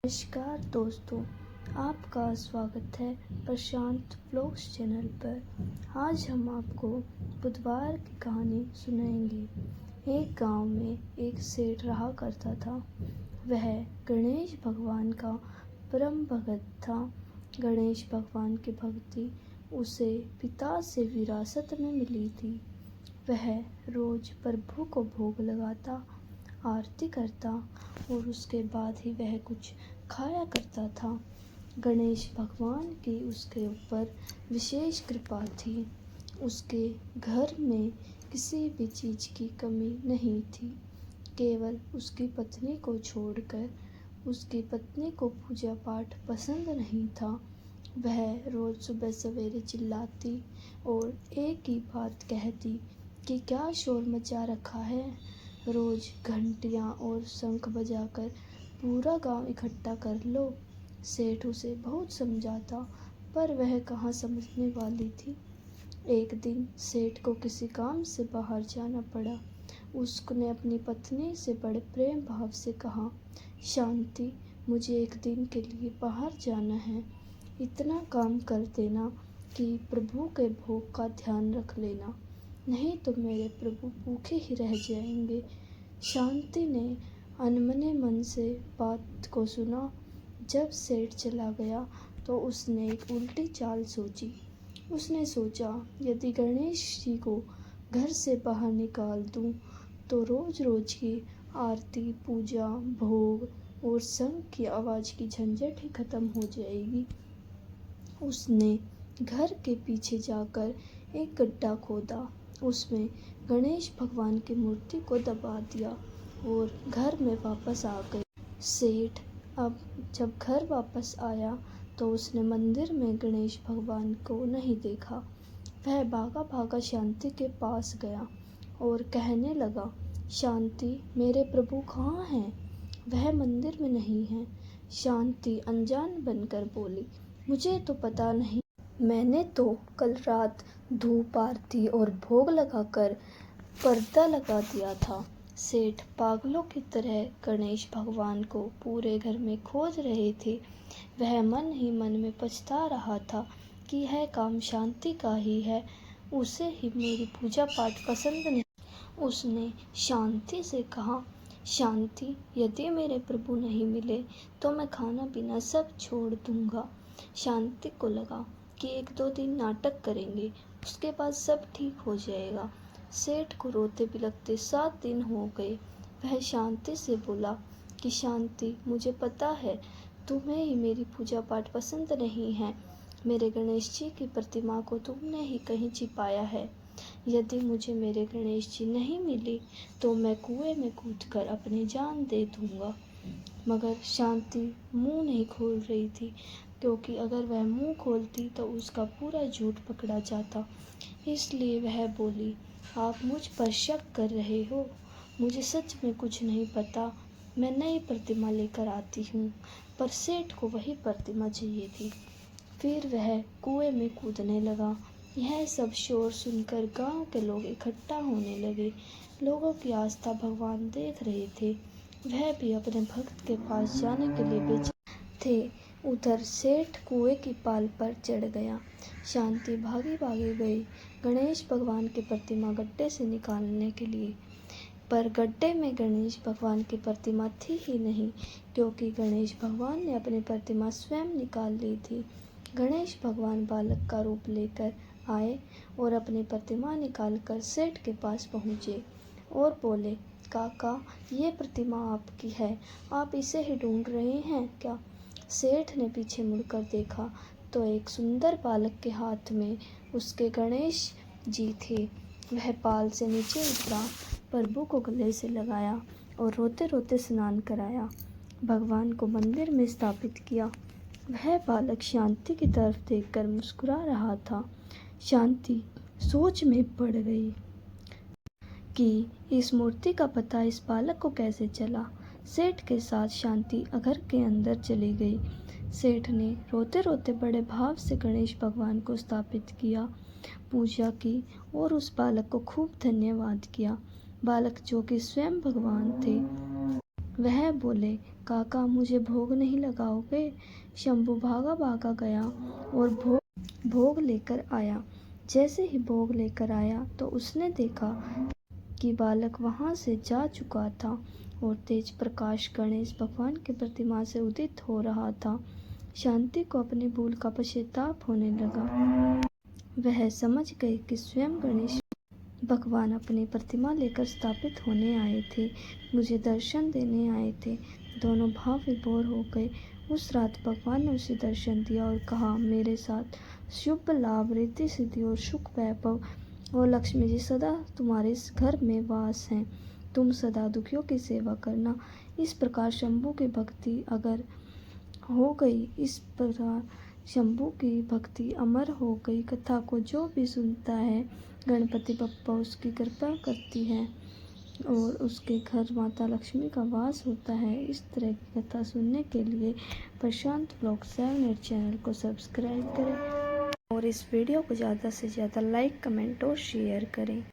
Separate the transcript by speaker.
Speaker 1: नमस्कार दोस्तों, आपका स्वागत है प्रशांत व्लॉग्स चैनल पर। आज हम आपको बुधवार की कहानी सुनाएंगे। एक गांव में एक सेठ रहा करता था। वह गणेश भगवान का परम भगत था। गणेश भगवान की भक्ति उसे पिता से विरासत में मिली थी। वह रोज प्रभु को भोग लगाता, आरती करता और उसके बाद ही वह कुछ खाया करता था। गणेश भगवान की उसके ऊपर विशेष कृपा थी। उसके घर में किसी भी चीज़ की कमी नहीं थी। केवल उसकी पत्नी को छोड़कर उसकी पत्नी को पूजा पाठ पसंद नहीं था। वह रोज़ सुबह सवेरे चिल्लाती और एक ही बात कहती कि क्या शोर मचा रखा है। रोज़ घंटियाँ और शंख बजाकर पूरा गांव इकट्ठा कर लो। सेठ उसे बहुत समझाता, पर वह कहाँ समझने वाली थी। एक दिन सेठ को किसी काम से बाहर जाना पड़ा। उसने अपनी पत्नी से बड़े प्रेम भाव से कहा, शांति, मुझे एक दिन के लिए बाहर जाना है। इतना काम कर देना कि प्रभु के भोग का ध्यान रख लेना, नहीं तो मेरे प्रभु भूखे ही रह जाएंगे। शांति ने अनमने मन से बात को सुना। जब सेठ चला गया तो उसने एक उल्टी चाल सोची। उसने सोचा, यदि गणेश जी को घर से बाहर निकाल दूं तो रोज रोज की आरती, पूजा, भोग और शंख की आवाज़ की झंझट ही खत्म हो जाएगी। उसने घर के पीछे जाकर एक गड्ढा खोदा, उसमें गणेश भगवान की मूर्ति को दबा दिया और घर में वापस आ गए। सेठ अब जब घर वापस आया तो उसने मंदिर में गणेश भगवान को नहीं देखा। वह भागा भागा शांति के पास गया और कहने लगा, शांति, मेरे प्रभु कहाँ हैं? वह मंदिर में नहीं है। शांति अनजान बनकर बोली, मुझे तो पता नहीं, मैंने तो कल रात धूप आरती और भोग लगाकर पर्दा लगा दिया था। सेठ पागलों की तरह गणेश भगवान को पूरे घर में खोज रहे थे। वह मन ही मन में पछता रहा था कि यह काम शांति का ही है, उसे ही मेरी पूजा पाठ पसंद नहीं। उसने शांति से कहा, शांति, यदि मेरे प्रभु नहीं मिले तो मैं खाना पीना सब छोड़ दूंगा। शांति को लगा कि 1-2 दिन नाटक करेंगे, उसके बाद सब ठीक हो जाएगा। सेठ को रोते बिलखते 7 दिन हो गए। वह शांति से बोला कि शांति, मुझे पता है तुम्हें ही मेरी पूजा पाठ पसंद नहीं है। मेरे गणेश जी की प्रतिमा को तुमने ही कहीं छिपाया है। यदि मुझे मेरे गणेश जी नहीं मिले तो मैं कुएं में कूदकर अपनी जान दे दूंगा। मगर शांति मुंह नहीं खोल रही थी, क्योंकि अगर वह मुंह खोलती तो उसका पूरा झूठ पकड़ा जाता। इसलिए वह बोली, आप मुझ पर शक कर रहे हो? मुझे सच में कुछ नहीं पता। मैं नई प्रतिमा लेकर आती हूँ। पर सेठ को वही प्रतिमा चाहिए थी। फिर वह कुएं में कूदने लगा। यह सब शोर सुनकर गांव के लोग इकट्ठा होने लगे। लोगों की आस्था भगवान देख रहे थे। वह भी अपने भक्त के पास जाने के लिए बेचैन थे। उधर सेठ कुएं की पाल पर चढ़ गया। शांति भागी भागी गई गणेश भगवान की प्रतिमा गड्ढे से निकालने के लिए। पर गड्ढे में गणेश भगवान की प्रतिमा थी ही नहीं, क्योंकि गणेश भगवान ने अपनी प्रतिमा स्वयं निकाल ली थी। गणेश भगवान बालक का रूप लेकर आए और अपनी प्रतिमा निकालकर सेठ के पास पहुँचे और बोले, काका, ये प्रतिमा आपकी है, आप इसे ही ढूंढ रहे हैं क्या? सेठ ने पीछे मुड़कर देखा तो एक सुंदर बालक के हाथ में उसके गणेश जी थे। वह पाल से नीचे उतरा, प्रभु को गले से लगाया और रोते रोते स्नान कराया, भगवान को मंदिर में स्थापित किया। वह बालक शांति की तरफ देखकर मुस्कुरा रहा था। शांति सोच में पड़ गई कि इस मूर्ति का पता इस बालक को कैसे चला। सेठ के साथ शांति घर के अंदर चली गई। सेठ ने रोते रोते बड़े भाव से गणेश भगवान को स्थापित किया, पूजा की और उस बालक को खूब धन्यवाद किया। बालक जो कि स्वयं भगवान थे, वह बोले, काका मुझे भोग नहीं लगाओगे? शंभू भागा भागा गया और भोग लेकर आया। जैसे ही भोग लेकर आया तो उसने देखा कि बालक वहां से जा चुका था और तेज प्रकाश गणेश भगवान की प्रतिमा से उदित हो रहा था। शांति को अपनी भूल का पश्चाताप होने लगा। वह समझ गई कि स्वयं गणेश भगवान अपनी प्रतिमा लेकर स्थापित होने आए थे, मुझे दर्शन देने आए थे। दोनों भाव विभोर हो गए। उस रात भगवान ने उसे दर्शन दिया और कहा, मेरे साथ शुभ लाभ, रिद्धि सिद्धि और सुख वैभव और लक्ष्मी जी सदा तुम्हारे इस घर में वास हैं। तुम सदा दुखियों की सेवा करना। इस प्रकार शंभू की भक्ति अगर हो गई, इस प्रकार शंभू की भक्ति अमर हो गई। कथा को जो भी सुनता है, गणपति बप्पा उसकी कृपा करती है और उसके घर माता लक्ष्मी का वास होता है। इस तरह की कथा सुनने के लिए प्रशांत व्लॉग 7 चैनल को सब्सक्राइब करें और इस वीडियो को ज़्यादा से ज़्यादा लाइक, कमेंट और शेयर करें।